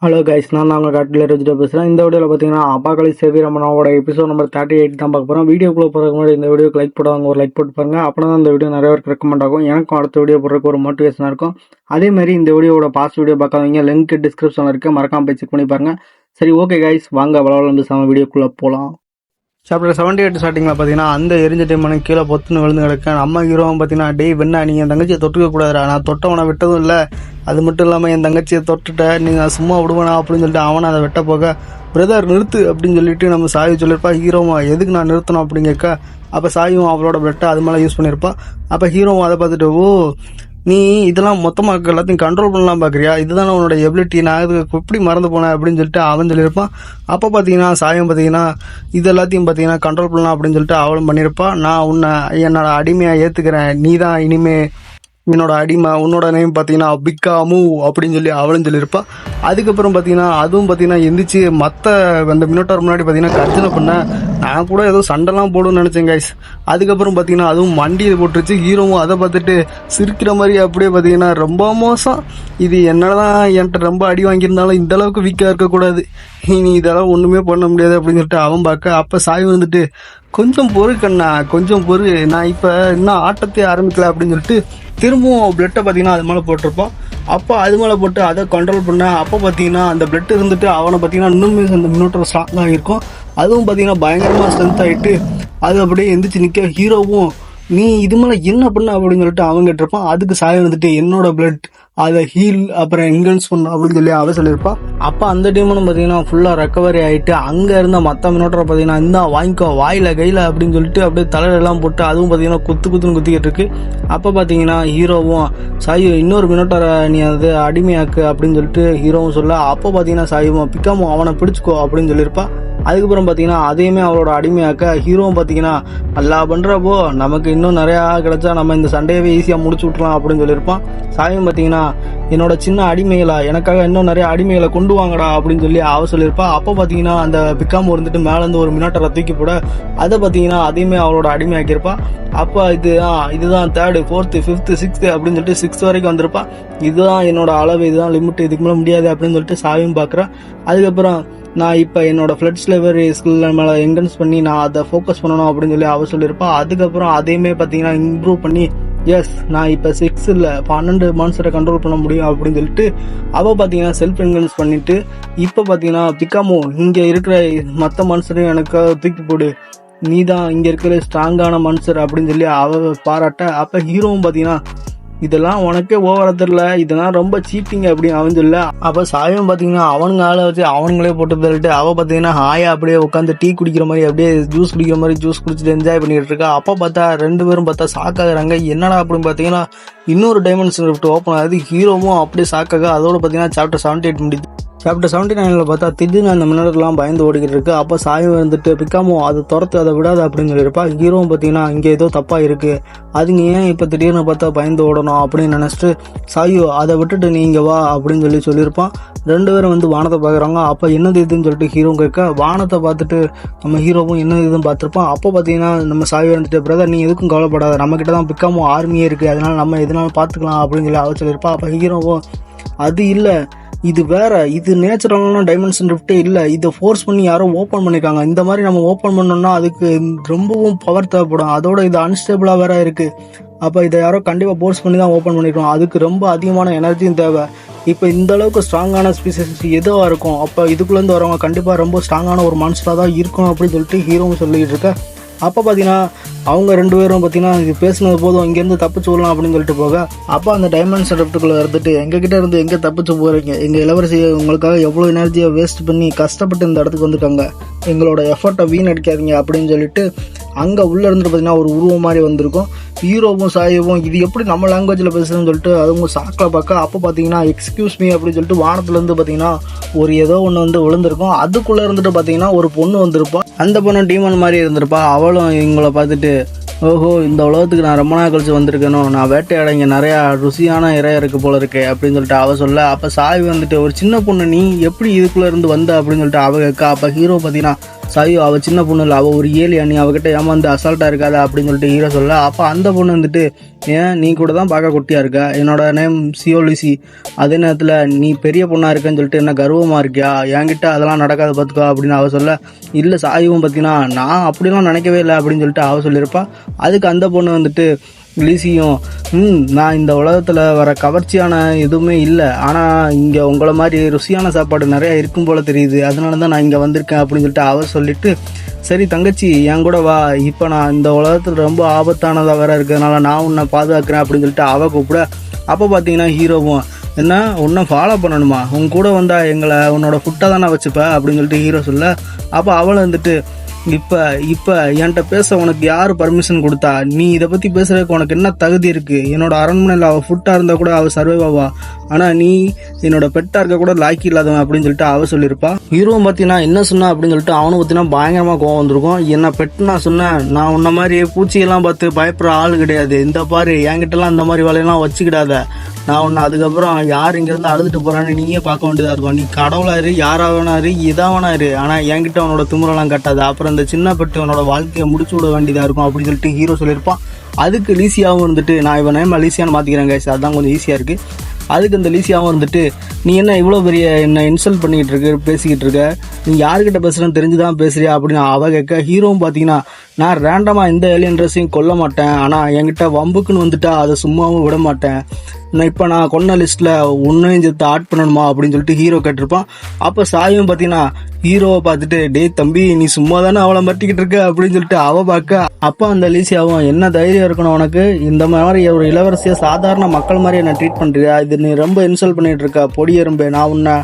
Hello guys, நான் தான் உங்கள் காட்டில் ரோஜிட்ட பேசுகிறேன். இந்த வீடியோவில் பார்த்தீங்கன்னா அபாகலிஸ் சேவியரமனோட எபிசோட் நம்பர் 38 தான் பார்க்க போகிறோம். வீடியோக்குள்ளே போகிறதுக்கு முன்னாடி இந்த வீடியோக்கு லைக் போடுவாங்க, ஒரு லைக் போட்டு பாருங்க. அப்போ தான் இந்த வீடியோ நிறைய பேருக்கு ரெக்கமெண்ட் ஆகும். எனக்கும் அடுத்த வீடியோ போடுறதுக்கு ஒரு மோட்டிவேஷனாக இருக்கும். அதேமாதிரி இந்த வீடியோட பாஸ்ட் வீடியோ பார்க்காதீங்க, லிங்க் டிஸ்கிரிப்ஷனில் இருக்குது, மறக்காம போய் செக் பண்ணி பாருங்க. சரி, ஓகே கைஸ், வாங்க வளவளந்து சம வீடியோக்குள்ளே போகலாம். சாப்டர் 78 ஸ்டார்டிங்கில் பார்த்தீங்கன்னா அந்த எரிஞ்ச டைம் கீழே பொத்துன்னு விழுந்து கிடக்கேன். நம்ம ஹீரோவும் பார்த்தீங்கன்னா டேய் வெண்ணா, நீங்கள் என் தங்கச்சியை தொட்டுக்க கூடாதுடா, நான் தொட்டவனை விட்டதும் இல்லை, அது மட்டும் இல்லாமல் என் தங்கச்சியை தொட்டுட்டேன், நீங்கள் சும்மா விடுவேனா அப்படின்னு சொல்லிட்டு அவனை அதை வெட்ட போக பிரதர் நிறுத்து அப்படின்னு சொல்லிட்டு நம்ம சாய் சொல்லியிருப்பா. ஹீரோவா எதுக்கு நான் நிறுத்தணும் அப்படின்னு கேட்க, அப்போ சாயும் அவளோட பிளட்டை அது மேலே யூஸ் பண்ணியிருப்பா. அப்போ ஹீரோவும் அதை பார்த்துட்டு, ஓ நீ இதெல்லாம் மொத்தமாக எல்லாத்தையும் கண்ட்ரோல் பண்ணலாம் பார்க்குறியா, இதுதானே உன்னோட எபிலிட்டி, நான் இதுக்கு எப்படி மறந்து போனேன் அப்படின்னு சொல்லிட்டு அவன் சொல்லியிருப்பான். அப்போ பார்த்தீங்கன்னா சாயம் பார்த்தீங்கன்னா இது எல்லாத்தையும் பார்த்தீங்கன்னா கண்ட்ரோல் பண்ணலாம் அப்படின்னு சொல்லிட்டு அவளும் பண்ணியிருப்பான். நான் உன்னை என்னோட அடிமையாக ஏற்றுக்கிறேன், நீ தான் இனிமே என்னோட அடிமை, உன்னோட நேம் பார்த்தீங்கன்னா பிக்காமு அப்படின்னு சொல்லி அவளும் சொல்லியிருப்பா. அதுக்கப்புறம் பார்த்தீங்கன்னா அதுவும் பார்த்தீங்கன்னா எந்திரிச்சு மற்ற அந்த மினோட்டார் முன்னாடி பார்த்தீங்கன்னா கர்ஜனை பண்ண, நான் கூட ஏதோ சண்டைலாம் போடுன்னு நினச்சேன் கைஸ். அதுக்கப்புறம் பார்த்தீங்கன்னா அதுவும் மண்டியை போட்டுருச்சு. ஹீரோவும் அதை பார்த்துட்டு சிரிக்கிற மாதிரி அப்படியே பார்த்தீங்கன்னா ரொம்ப மோசம், இது என்னதான் என்கிட்ட ரொம்ப அடி வாங்கியிருந்தாலும் இந்த அளவுக்கு வீக்காக இருக்கக்கூடாது, நீ இதெல்லாம் ஒன்றுமே பண்ண முடியாது அப்படின்னு சொல்லிட்டு அவன் பார்க்க. அப்போ சாய் வந்துட்டு கொஞ்சம் பொறு கண்ணா, கொஞ்சம் பொறு, நான் இப்போ இன்னும் ஆட்டத்தையே ஆரம்பிக்கல அப்படின்னு சொல்லிட்டு திரும்பவும் பிளட்டை பார்த்தீங்கன்னா அது மேலே போட்டிருப்பான். அப்போ அது மேலே போட்டு அதை கண்ட்ரோல் பண்ண, அப்போ பார்த்தீங்கன்னா அந்த பிளட் இருந்துட்டு அவனை பார்த்தீங்கன்னா இன்னுமே அந்த மினோட்டர் ஸ்ட்ராங்காக இருக்கும். அதுவும் பார்த்தீங்கன்னா பயங்கரமாக ஸ்ட்ரென்த் ஆகிட்டு அது அப்படியே எந்திரிச்சு நிற்க. ஹீரோவும் நீ இது மேலே என்ன பண்ண அப்படின்னு சொல்லிட்டு அவன் கேட்டிருப்பான். அதுக்கு சாயம் வந்துட்டு என்னோட பிளட் அதை ஹீல் அப்புறம் என்கன்ஸ் பண்ண அப்படின்னு சொல்லி அவன் சொல்லியிருப்பான். அப்போ அந்த டைமும் பார்த்தீங்கன்னா ஃபுல்லாக ரெக்கவரி ஆகிட்டு அங்கே இருந்த மற்ற மினோட்டரை பார்த்தீங்கன்னா இந்தா வாங்கிக்கோ வாயில் கையில் அப்படின்னு சொல்லிட்டு அப்படியே தலையிலெல்லாம் போட்டு அதுவும் பார்த்தீங்கன்னா குத்துன்னு குத்திக்கிட்டு இருக்கு. அப்போ பார்த்தீங்கன்னா ஹீரோவும் சாயும் இன்னொரு மினோட்டரை நீ அது அடிமையாக்கு அப்படின்னு சொல்லிட்டு ஹீரோவும் சொல்ல, அப்போ பார்த்தீங்கன்னா சாயும் பிக்காமோ அவனை பிடிச்சிக்கோ அப்படின்னு சொல்லியிருப்பா. அதுக்கப்புறம் பார்த்தீங்கன்னா அதையுமே அவளோட அடிமையாக்க ஹீரோவும் பார்த்தீங்கன்னா நல்லா பண்ணுறப்போ நமக்கு இன்னும் நிறையா கிடச்சா நம்ம இந்த சண்டையவே ஈஸியாக முடிச்சு விட்றலாம் அப்படின்னு சொல்லியிருப்பான். சாயம் பார்த்தீங்கன்னா என்னோட சின்ன அடிமைகளா, எனக்காக இன்னும் நிறைய அடிமைகளை கொண்டு வாங்கடா அப்படின்னு சொல்லி அவ சொல்லியிருப்பா. அப்போ பார்த்தீங்கன்னா அந்த பிக்காம வந்துட்டு மேலேருந்து ஒரு மினாட்டரை தூக்கி போட அதை பார்த்தீங்கன்னா அதையுமே அவளோட அடிமையாக்கியிருப்பா. அப்போ இதுதான் 3rd 4th 5th 6th அப்படின்னு சொல்லிட்டு 6th வரைக்கும் வந்திருப்பா. இதுதான் என்னோட அளவு, இதுதான் லிமிட், இதுக்கு மேலே முடியாது அப்படின்னு சொல்லிட்டு சாயும் பார்க்குறேன். அதுக்கப்புறம் நான் இப்போ என்னோட ஃப்ளட் ஸ்லேவரி ஸ்கில் மேலே என்கன்ஸ் பண்ணி நான் அதை ஃபோக்கஸ் பண்ணணும் அப்படின்னு சொல்லி அவ சொல்லியிருப்பாள். அதுக்கப்புறம் அதையுமே பார்த்தீங்கன்னா இம்ப்ரூவ் பண்ணி எஸ் நான் இப்போ 6 இல்லை 12 மான்ஸ்டரை கண்ட்ரோல் பண்ண முடியும் அப்படின்னு சொல்லிட்டு அவள் பார்த்தீங்கன்னா செல்ஃப் என்கன்ஸ் பண்ணிட்டு இப்போ பார்த்தீங்கன்னா பிக்காமோ இங்கே இருக்கிற மற்ற மான்ஸ்டரையும் எனக்காக தூக்கி போடு, நீ தான் இங்கே இருக்கிற ஸ்ட்ராங்கான மான்ஸ்டர் அப்படின்னு சொல்லி அவள் பாராட்ட. அப்போ ஹீரோவும் பார்த்தீங்கன்னா இதெல்லாம் உனக்கே ஓவரா தெரியல, இதெல்லாம் ரொம்ப சீட்டிங் அப்படின்னு அவன் சொல்ல. அப்போ சாயம் பார்த்தீங்கன்னா அவனுங்க ஆளை வச்சு அவனுங்களே போட்டு தள்ளிட்டு அவள் பார்த்தீங்கன்னா ஹாயா அப்படியே உட்காந்து டீ குடிக்கிற மாதிரி அப்படியே ஜூஸ் குடிக்கிற மாதிரி ஜூஸ் குடிச்சிட்டு என்ஜாய் பண்ணிட்டு இருக்கா. அப்போ பார்த்தா 2 பேரும் பார்த்தா ஷாக்காகிறாங்க. என்னடா அப்படின்னு பார்த்தீங்கன்னா இன்னொரு டைமென்ஷன் லிஃப்ட் ஓப்பன் ஆகுது. ஹீரோவும் அப்படியே ஷாக்காக. அதோட பார்த்தீங்கன்னா சாப்டர் 78 முடியுது. சாப்டர் 79 பார்த்தா திடீர்னு அந்த மின்னர்லாம் பயந்து ஓடிக்கிட்டு இருக்கு. அப்போ சாயம் வந்துட்டு பிக்காமோ அதை துரத்து, அதை விடாது அப்படின்னு சொல்லியிருப்பா. ஹீரோவும் பார்த்தீங்கன்னா இங்கே ஏதோ தப்பாக இருக்குது, அதுங்க ஏன் இப்போ திடீர்னு பார்த்தா பயந்து ஓடணும் அப்படின்னு நினச்சிட்டு சாயோ அதை விட்டுட்டு நீங்கள் வா அப்படின்னு சொல்லியிருப்பான். 2 பேரும் வந்து வானத்தை பார்க்குறாங்க. அப்போ என்னது இதுன்னு சொல்லிட்டு ஹீரோ கேட்க, வானத்தை பார்த்துட்டு நம்ம ஹீரோவும் என்னது இதுன்னு பார்த்துருப்பான். அப்போ பார்த்தீங்கன்னா நம்ம சாயோ வந்துட்டு பிரதர் நீ எதுக்கும் கவலைப்படாத, நம்மக்கிட்ட தான் பிக்காமோ ஆர்மியே இருக்குது, அதனால நம்ம எதனாலும் பார்த்துக்கலாம் அப்படின்னு சொல்லி அவ சொல்லியிருப்பா. அப்போ ஹீரோவும் அது இல்லை, இது வேற, இது நேச்சுரலான டைமென்ஷன் ரிஃப்டே இல்லை, இதை ஃபோர்ஸ் பண்ணி யாரோ ஓப்பன் பண்ணியிருக்காங்க, இந்த மாதிரி நம்ம ஓப்பன் பண்ணோம்னா அதுக்கு ரொம்பவும் பவர் தேவைப்படும், அதோட இது அன்ஸ்டேபிளாக வேற இருக்குது, அப்போ இதை யாரோ கண்டிப்பாக ஃபோர்ஸ் பண்ணி தான் ஓப்பன் பண்ணியிருக்கோம், அதுக்கு ரொம்ப அதிகமான எனர்ஜியும் தேவை, இப்போ இந்த அளவுக்கு ஸ்ட்ராங்கான ஸ்பீசஸ் எதுவாக இருக்கும், அப்போ இதுக்குள்ளேருந்து வரவங்க கண்டிப்பாக ரொம்ப ஸ்ட்ராங்கான ஒரு மான்ஸ்டராக தான் இருக்கும் அப்படின்னு சொல்லிட்டு ஹீரோவும் சொல்லிக்கிட்டு இருக்க. அப்போ பார்த்தீங்கன்னா அவங்க 2 பேரும் பார்த்தீங்கன்னா இது பேசுனது போதும், இங்கேருந்து தப்பிச்சு விடலாம் அப்படின்னு சொல்லிட்டு போக, அப்போ அந்த டைமென்ஷன் ரிஃப்ட்டுக்குள்ளே இருந்துட்டு எங்ககிட்ட இருந்து எங்கே தப்பிச்சு போகிறீங்க, எங்கள் இளவரசி உங்களுக்காக எவ்வளோ எனர்ஜியை வேஸ்ட் பண்ணி கஷ்டப்பட்டு இந்த இடத்துக்கு வந்துருக்காங்க, எங்களோட எஃபர்ட்டை வீணடிக்காதீங்க அப்படின்னு சொல்லிட்டு அங்கே உள்ளே இருந்துட்டு பார்த்தீங்கன்னா ஒரு உருவம் மாதிரி வந்திருக்கும். ஹீரோவும் சாயவும் இது எப்படி நம்ம லாங்குவேஜில் பேசுகிறேன்னு சொல்லிட்டு அவங்க சாக்கில் பார்க்க, அப்போ பார்த்தீங்கன்னா எக்ஸ்கியூஸ் மீ அப்படின்னு சொல்லிட்டு வானத்துலேருந்து பார்த்தீங்கன்னா ஒரு ஏதோ ஒன்று வந்து விழுந்திருக்கும். அதுக்குள்ளே இருந்துட்டு பார்த்தீங்கன்னா ஒரு பொண்ணு வந்திருப்பா. அந்த பொண்ணு டீமன் மாதிரி இருந்திருப்பா. அவளும் இவங்கள பார்த்துட்டு ஓஹோ இந்த உலகத்துக்கு நான் ரொம்ப நாள் கழிச்சு வந்திருக்கணும், நான் வேட்டையாட இங்கே நிறையா ருசியான இறைய இருக்கு போல இருக்கே அப்படின்னு சொல்லிட்டு அவ சொல்ல. அப்போ சாய் வந்துட்டு ஒரு சின்ன பொண்ணு நீ எப்படி இதுக்குள்ளே இருந்து வந்த அப்படின்னு சொல்லிட்டு அவ கேட்க. அப்போ ஹீரோ பார்த்தீங்கன்னா சாயோ அவள் சின்ன பொண்ணு இல்லை, அவள் ஒரு ஏலியா, நீ அவகிட்ட ஏமாந்து அசால்ட்டாக இருக்காத அப்படின்னு சொல்லிட்டு ஹீரோ சொல்ல. அப்போ அந்த பொண்ணு வந்துட்டு ஏன் நீ கூட தான் பார்க்க குட்டியாக இருக்க, என்னோட நேம் சியோலிசி, அதே நேரத்தில் நீ பெரிய பொண்ணாக இருக்கேன்னு சொல்லிட்டு என்ன கர்வமாக இருக்கியா, என்கிட்ட அதெல்லாம் நடக்காத பார்த்துக்கோ அப்படின்னு அவள் சொல்ல. இல்லை சாயும் பார்த்தீங்கன்னா நான் அப்படிலாம் நினைக்கவே இல்லை அப்படின்னு சொல்லிட்டு அவள் சொல்லியிருப்பா. அதுக்கு அந்த பொண்ணு வந்துட்டு லீசியும் நான் இந்த உலகத்தில் வர கவர்ச்சியான எதுவுமே இல்லை, ஆனால் இங்கே உங்களை மாதிரி ருசியான சாப்பாடு நிறையா இருக்கும் போல் தெரியுது, அதனால தான் நான் இங்கே வந்திருக்கேன் அப்படின்னு சொல்லிட்டு அவள் சொல்லிவிட்டு, சரி தங்கச்சி என் கூட வா, இப்போ நான் இந்த உலகத்தில் ரொம்ப ஆபத்தானதாக வேற இருக்கிறதுனால நான் உன்னை பாதுகாக்கிறேன் அப்படின்னு சொல்லிட்டு அவள் கூப்பிட. அப்போ பார்த்தீங்கன்னா ஹீரோவும் என்ன உன்னை ஃபாலோ பண்ணணுமா, உன் கூட வந்தால் எங்களை உன்னோட ஃபுட்டாக தானே வச்சுப்ப அப்படின்னு சொல்லிட்டு ஹீரோ சொல்ல. அப்போ அவளை வந்துட்டு இப்போ என்கிட்ட பேச உனக்கு யார் பர்மிஷன் கொடுத்தா, நீ இதை பற்றி பேசுறதுக்கு உனக்கு என்ன தகுதி இருக்குது, என்னோட அரண்மனையில் அவள் ஃபுட்டாக இருந்தால் கூட அவள் சர்வைவ் ஆவா, ஆனால் நீ என்னோட பெட்டாக இருக்க கூட லாக்கி இல்லாதவன் அப்படின்னு சொல்லிட்டு அவள் சொல்லியிருப்பா. ஹீரோவும் பார்த்தீங்கன்னா என்ன சொன்னா அப்படின்னு சொல்லிட்டு அவனை பார்த்தீங்கன்னா பயங்கரமாக கோவம் வந்திருக்கும். என்ன பெட்டு நான் சொன்னேன், நான் உன்ன மாதிரி பூச்சியெல்லாம் பார்த்து பயப்படுற ஆள் கிடையாது, இந்த பாரு என்கிட்டலாம் இந்த மாதிரி வேலையெல்லாம் வச்சுக்கிடாத, நான் ஒன்று அதுக்கப்புறம் யார் இங்கேருந்து அழுதுட்டு போகிறான்னு நீயே பார்க்க வேண்டியதாக இருக்கும், நீ கடவுளாரு யாராவனாரு இதாவனாரு, ஆனால் என்கிட்ட அவனோட திமுறலாம் கட்டாது, அப்புறம் இந்த சின்ன பெட்டு அவனோட வாழ்க்கையை முடிச்சு விட வேண்டியதாக இருக்கும் அப்படின்னு சொல்லிட்டு ஹீரோ சொல்லியிருப்பான். அதுக்கு லீசியாகவும் இருந்துட்டு நான் இவன் நேம் லீசியான்னு மாற்றிக்கிறேன் கைஸ், அதுதான் கொஞ்சம் ஈஸியாக இருக்குது. அதுக்கு இந்த லீசியாகவும் இருந்துட்டு நீ என்ன இவ்வளோ பெரிய என்ன இன்சல்ட் பண்ணிக்கிட்டு இருக்க, பேசிக்கிட்டு இருக்க, நீ யார்கிட்ட பேசுகிறேன்னு தெரிஞ்சுதான் பேசுறியா அப்படின்னு அவ கேட்க. ஹீரோவும் பார்த்தீங்கன்னா நான் ரேண்டமாக இந்த ஏலியன் ட்ரெஸ்ஸையும் கொல்ல மாட்டேன், ஆனால் என்கிட்ட வம்புக்குன்னு வந்துட்டா அதை சும்மாவும் விட மாட்டேன், இப்போ நான் கொன்ன லிஸ்ட்டில் ஒன்றையும் சேர்த்து ஆட் பண்ணணுமா அப்படின்னு சொல்லிட்டு ஹீரோ கேட்டிருப்பான். அப்போ சாயும் பார்த்தீங்கன்னா ஹீரோவை பார்த்துட்டு டே தம்பி நீ சும்மா தானே அவளை மட்டிக்கிட்டு இருக்க அப்படின்னு சொல்லிட்டு அவள் பார்க்க. அப்போ அந்த லீசியாவும் என்ன தைரியம் இருக்கணும் உனக்கு, இந்த மாதிரி ஒரு இளவரசியை சாதாரண மக்கள் மாதிரி என்ன ட்ரீட் பண்ணுறியா, இது நீ ரொம்ப இன்சல்ட் பண்ணிட்டு இருக்க பொடி எறும்பு, நான் உன்னை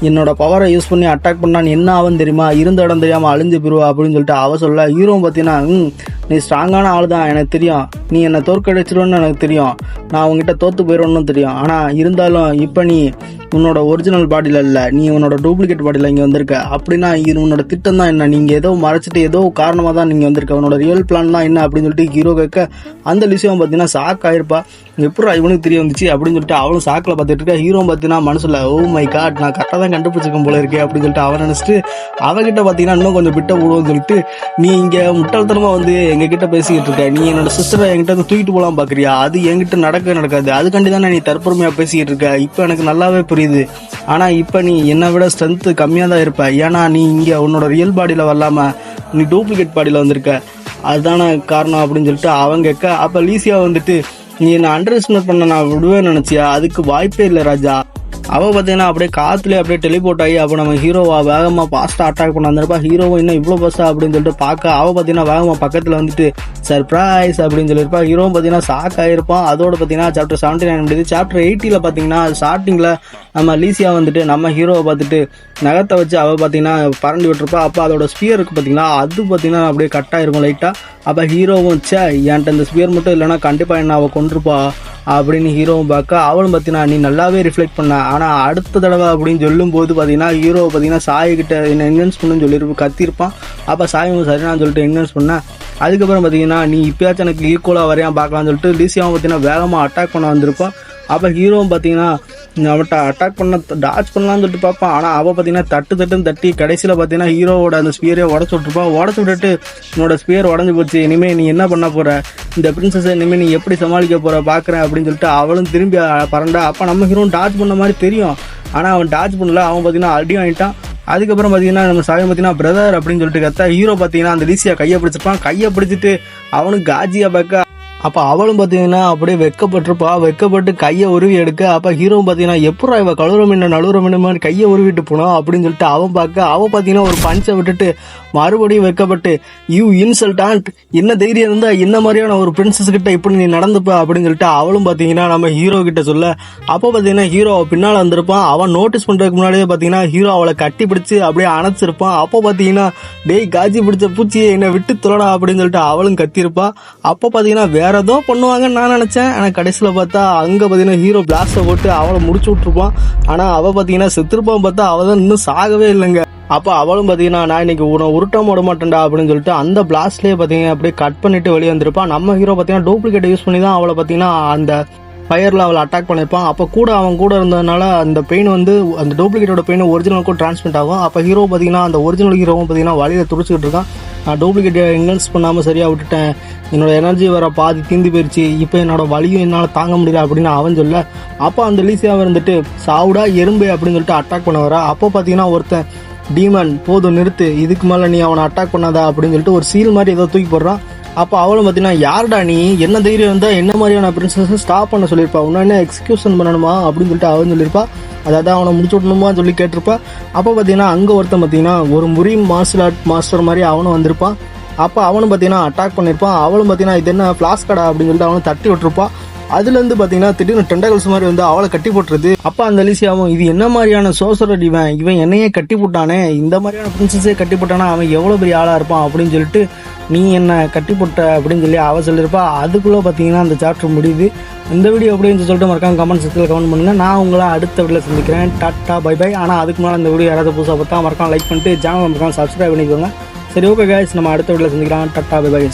என்னோட பவரை யூஸ் பண்ணி அட்டாக் பண்ணான்னு என்ன ஆகும் தெரியுமா, இருந்த இடம் தெரியாமல் அழிஞ்சு போயிருவா அப்படின்னு சொல்லிட்டு அவ சொல்ல. ஹீரோவும் பார்த்தீங்கன்னா நீ ஸ்ட்ராங்கான ஆள் தான் எனக்கு தெரியும், நீ என்னை தோற்கடிச்சிருவேன்னு எனக்கு தெரியும், நான் அவங்ககிட்ட தோற்று போயிடுவேன்னு தெரியும், ஆனால் இருந்தாலும் இப்போ நீ உன்னோட ஒரிஜினல் பாடியில் இல்லை, நீ உன்னோட டூப்ளிகேட் பாடியில் இங்கே வந்திருக்க, அப்படின்னா இது உன்னோட திட்டம் தான் என்ன, நீங்கள் ஏதோ மறைச்சிட்டு ஏதோ காரணமாக தான் நீங்கள் வந்திருக்க, உன்னோட ரியல் பிளான் தான் என்ன அப்படின்னு சொல்லிட்டு ஹீரோ கேட்க. அந்த லிசியும் பார்த்தீங்கன்னா ஷாக் ஆயிருப்பா, எப்படா இவனுக்கு தெரிய வந்துச்சு அப்படின்னு சொல்லிட்டு அவளும் ஷாக்கில் பார்த்துட்டு இருக்கா. ஹீரோ பார்த்தீங்கன்னா மனசில் ஓ மை காட் நான் கரெக்டாக தான் கண்டுபிடிச்சிருக்கேன் போல இருக்கே அப்படின்னு சொல்லிட்டு அவன் நினச்சிட்டு அவகிட்ட பார்த்தீங்கன்னா இன்னும் கொஞ்சம் பிட்ட போடுவோம்னு சொல்லிட்டு நீ இங்கே முட்டாள்தனமாக வந்து எங்ககிட்ட பேசிக்கிட்டு இருக்க, நீ என்னோட சிஸ்டரை என்கிட்ட வந்து தூக்கிட்டு போகலாம் பார்க்குறியா, அது என்கிட்ட நடக்காது, அதுக்காண்டி தானே நீ தற்பொருமையாக பேசிக்கிட்டு இருக்க, இப்போ எனக்கு நல்லாவே புரியுது, ஆனால் இப்போ நீ என்னை விட ஸ்ட்ரென்த்து கம்மியாக தான் இருப்ப, ஏன்னா நீ இங்கே உன்னோட ரியல் பாடியில் வரலாமல் நீ டூப்ளிகேட் பாடியில் வந்திருக்க, அதுதான காரணம் அப்படின்னு சொல்லிட்டு அவன் கேட்க. அப்போ லீசியா வந்துட்டு நீ என்ன அண்டர் எஸ்டிமேட் பண்ண நான் விடுவேன்னு நினச்சியா, அதுக்கு வாய்ப்பே இல்லை ராஜா, அவள் பார்த்தீங்கன்னா அப்படியே காற்றுலேயே அப்படியே டெலிபோர்ட் ஆகி அப்போ நம்ம ஹீரோவா வேகமாக ஃபாஸ்ட்டாக அட்டாக் பண்ண வந்திருப்பா. ஹீரோவும் இன்னும் இவ்வளோ ஃபாஸ்ட்டாக அப்படின்னு சொல்லிட்டு பார்க்க அவள் பார்த்தீங்கன்னா வேகமாக பக்கத்தில் வந்துட்டு சர்ப்ரைஸ் அப்படின்னு சொல்லியிருப்பா. ஹீரோவும் பார்த்தீங்கன்னா ஷாக் ஆகிருப்பான். அதோட பார்த்தீங்கன்னா சாப்டர் 79 முடியுது. சாப்டர் 80 பார்த்தீங்கன்னா ஸ்டார்டிங்கில் நம்ம லீசியா வந்துட்டு நம்ம ஹீரோவை பார்த்துட்டு நகத்தை வச்சு அவள் பார்த்தீங்கன்னா பறந்து விட்டுருப்பா. அப்போ அதோட ஸ்பியருக்கு பார்த்தீங்கன்னா அது பார்த்தீங்கன்னா அப்படியே கட்டாக இருக்கும் லைட்டாக. அப்போ ஹீரோவும் சே என்கிட்ட இந்த ஸ்பியர் மட்டும் இல்லைன்னா கண்டிப்பாக என்ன அவள் கொண்டிருப்பா அப்படின்னு ஹீரோவும் பார்க்க. அவளும் பார்த்தீங்கன்னா நீ நல்லாவே ரிஃப்ளெக்ட் பண்ண, ஆனால் அடுத்த தடவை அப்படின்னு சொல்லும்போது பார்த்தீங்கன்னா ஹீரோவை பார்த்தீங்கன்னா சாய்கிட்ட என்ன என்கரேஜ் பண்ணுன்னு சொல்லியிருப்போம் கத்திருப்பான். அப்போ சாயும் சரினான்னு சொல்லிட்டு என்கரேஜ் பண்ணேன். அதுக்கப்புறம் பார்த்தீங்கன்னா நீ இப்போயாச்சும் எனக்கு ஈக்குவலாக வரையான் பார்க்கலான்னு சொல்லிட்டு லீசியாவும் பார்த்தீங்கன்னா வேகமாக அட்டாக் பண்ண வந்திருப்பான். அப்போ ஹீரோவும் பார்த்தீங்கன்னா அவன்கிட்ட அட்டாக் பண்ண டாச் பண்ணலான்னு சொல்லிட்டு பார்ப்பான். ஆனால் அவள் பார்த்தீங்கன்னா தட்டுன்னு தட்டி கடைசியில் பார்த்தீங்கன்னா ஹீரோவோட அந்த ஸ்பியரை உடச்சு விட்ருப்பான். உடச்சு விட்டுட்டு என்னோட ஸ்பியர் உடஞ்சி போச்சு, இனிமேல் நீ என்ன பண்ண போகிற, இந்த பிரின்சஸை இனிமேல் நீ எப்படி சமாளிக்க போகிற பார்க்குறேன் அப்படின்னு சொல்லிட்டு அவளும் திரும்பி பறண்டா. அப்போ நம்ம ஹீரோவும் டாச் பண்ண மாதிரி தெரியும், ஆனால் அவன் டாச் பண்ணல. அவன் பார்த்தீங்கன்னா அடி வாங்கிட்டான். அதுக்கப்புறம் பார்த்தீங்கன்னா நம்ம சாயம் பார்த்தீங்கன்னா பிரதர் அப்படின்னு சொல்லிட்டு கத்தா. ஹீரோ பார்த்தீங்கன்னா அந்த லீசியா கையை பிடிச்சிருப்பான். கையை பிடிச்சிட்டு அவனுக்கு காஜியா பார்க்க. அப்போ அவளும் பார்த்தீங்கன்னா அப்படியே வெக்கப்பட்டிருப்பா. வெக்கப்பட்டு கையை உருவி எடுக்க. அப்போ ஹீரோவும் பார்த்தீங்கன்னா எப்படா இவ கழுவுற மீன் நழுவுற மீன் மாதிரி கையை உருவிட்டு போனோம் அப்படின்னு சொல்லிட்டு அவன் பார்க்க. அவன் பார்த்தீங்கன்னா ஒரு பஞ்சை விட்டுட்டு மறுபடியும் வெக்கப்பட்டு யூ இன்சல்டான்ட், என்ன தைரியம் இருந்தால் என்ன மாதிரியான ஒரு பிரின்சஸ் கிட்ட இப்படி நீ நடந்துப்ப அப்படின்னு சொல்லிட்டு அவளும் பார்த்தீங்கன்னா நம்ம ஹீரோ கிட்ட சொல்ல. அப்போ பார்த்தீங்கன்னா ஹீரோ பின்னால் வந்திருப்பான். அவன் நோட்டீஸ் பண்ணுறதுக்கு முன்னாடியே பார்த்தீங்கன்னா ஹீரோ அவளை கட்டி பிடிச்சி அப்படியே அணைச்சிருப்பான். அப்போ பார்த்தீங்கன்னா டேய் காஜி பிடிச்ச பூச்சியை என்னை விட்டு தொலடா அப்படின்னு சொல்லிட்டு அவளும் கத்திருப்பா. அப்போ பார்த்தீங்கன்னா வேற ஏதோ பண்ணுவாங்கன்னு நான் நினச்சேன். ஆனால் கடைசியில் பார்த்தா அங்கே பார்த்தீங்கன்னா ஹீரோ பிளாஸ்ட்டை போட்டு அவளை முடிச்சு விட்ருப்பான். ஆனால் அவள் பார்த்தீங்கன்னா செத்துருப்பான். பார்த்தா அவள் தான் இன்னும் சாகவே இல்லைங்க. அப்போ அவளும் பார்த்தீங்கன்னா நான் இன்னைக்கு உன்னை உருட்டம் விட மாட்டேன்டா அப்படின்னு சொல்லிட்டு அந்த பிளாஸ்ட்லேயே பார்த்தீங்கன்னா அப்படியே கட் பண்ணிட்டு வெளியே வந்திருப்பான். நம்ம ஹீரோ பார்த்தீங்கன்னா டூப்ளிகேட் யூஸ் பண்ணி தான் அவளை பார்த்தீங்கன்னா அந்த ஃபயரில் அவளை அட்டாக் பண்ணியிருப்பான். அப்போ கூட அவன் கூட இருந்ததுனால அந்த பெயின் வந்து அந்த டூப்ளிகேட்டோட பெயின் ஒரிஜினலுக்கும் டிரான்ஸ்மிட் ஆகும். அப்போ ஹீரோ பார்த்தீங்கன்னா அந்த ஒரிஜினல் ஹீரோவும் பார்த்தீங்கன்னா வழியில் துடிச்சிக்கிட்டு இருக்கான். நான் டூப்ளிகேட்டை இன்வென்ஸ் பண்ணாமல் சரியாக விட்டுட்டேன், என்னோட எனர்ஜி வர பாதி தீந்து போயிடுச்சு, இப்போ என்னோட வலியும் என்னால் தாங்க முடியல அப்படின்னு அவன் சொல்ல, அப்போ அந்த லீசியாவை இருந்துட்டு சாவுடா எறும்பு அப்படின்னு சொல்லிட்டு அட்டாக் பண்ண வர. அப்போ பார்த்தீங்கன்னா ஒருத்தன் டீமன் போதும் நிறுத்து, இதுக்கு மேலே நீ அவனை அட்டாக் பண்ணாதா அப்படின்னு சொல்லிட்டு ஒரு சீல் மாதிரி ஏதோ தூக்கி போடுறான். அப்போ அவளும் பார்த்தீங்கன்னா யார்டா நீ, என்ன தைரியம் இருந்தால் என்ன மாதிரியான பிரின்சஸை ஸ்டாப் பண்ண சொல்லியிருப்பா, உன்ன என்ன எக்ஸிக்யூஷன் பண்ணணுமா அப்படின்னு சொல்லிட்டு அவன் சொல்லியிருப்பா. அதாவது அவனை முடிச்சு விடணுமா சொல்லி கேட்டிருப்பா. அப்போ பார்த்தீங்கன்னா அங்கே ஒருத்தன் பார்த்தீங்கன்னா ஒரு முறி மார்ஷல் ஆர்ட் மாஸ்டர் மாதிரி அவனும் வந்திருப்பான். அப்போ அவனும் பார்த்தீங்கன்னா அட்டாக் பண்ணியிருப்பான். அவளும் பார்த்தீங்கன்னா இது என்ன ஃப்ளாஸ்கடா அப்படின்னு சொல்லிட்டு அவனும் தட்டி விட்டுருப்பான். அதுலேருந்து பார்த்தீங்கன்னா திடீர்னு டெண்டகல்ஸ் மாதிரி வந்து அவளை கட்டி போட்டுருது. அப்போ அந்த லீசியாவும் இது என்ன மாதிரியான சோசரட், இவன் என்னையே கட்டி போட்டானே, இந்த மாதிரியான பிரின்சஸே கட்டி போட்டானா அவன் எவ்வளோ பெரிய ஆளாக இருப்பான் அப்படின்னு சொல்லிட்டு நீ என்ன கட்டி போட்ட அப்படின்னு சொல்லி அவள் சொல்லியிருப்பா. அதுக்குள்ளே பார்த்தீங்கன்னா அந்த சாப்டர் முடியுது. இந்த வீடியோ அப்படின்னு சொல்லிட்டு மறக்காம கமெண்ட் செக்ஷனில் கமெண்ட் பண்ணுங்கள். நான் உங்களை அடுத்த வீடியோவில் சந்திக்கிறேன். Tata bye bye. ஆனால் அதுக்கு முன்னாடி இந்த வீடியோ யாராவது புதுசாக பார்த்தா மறக்காம லைக் பண்ணிட்டு சேனல் மறக்காம சப்ஸ்கிரைப் பண்ணிக்கோங்க. சரி, ஓகே கைஸ், நம்ம அடுத்த வீடியோவில் சந்திக்கலாம். Tata bye by.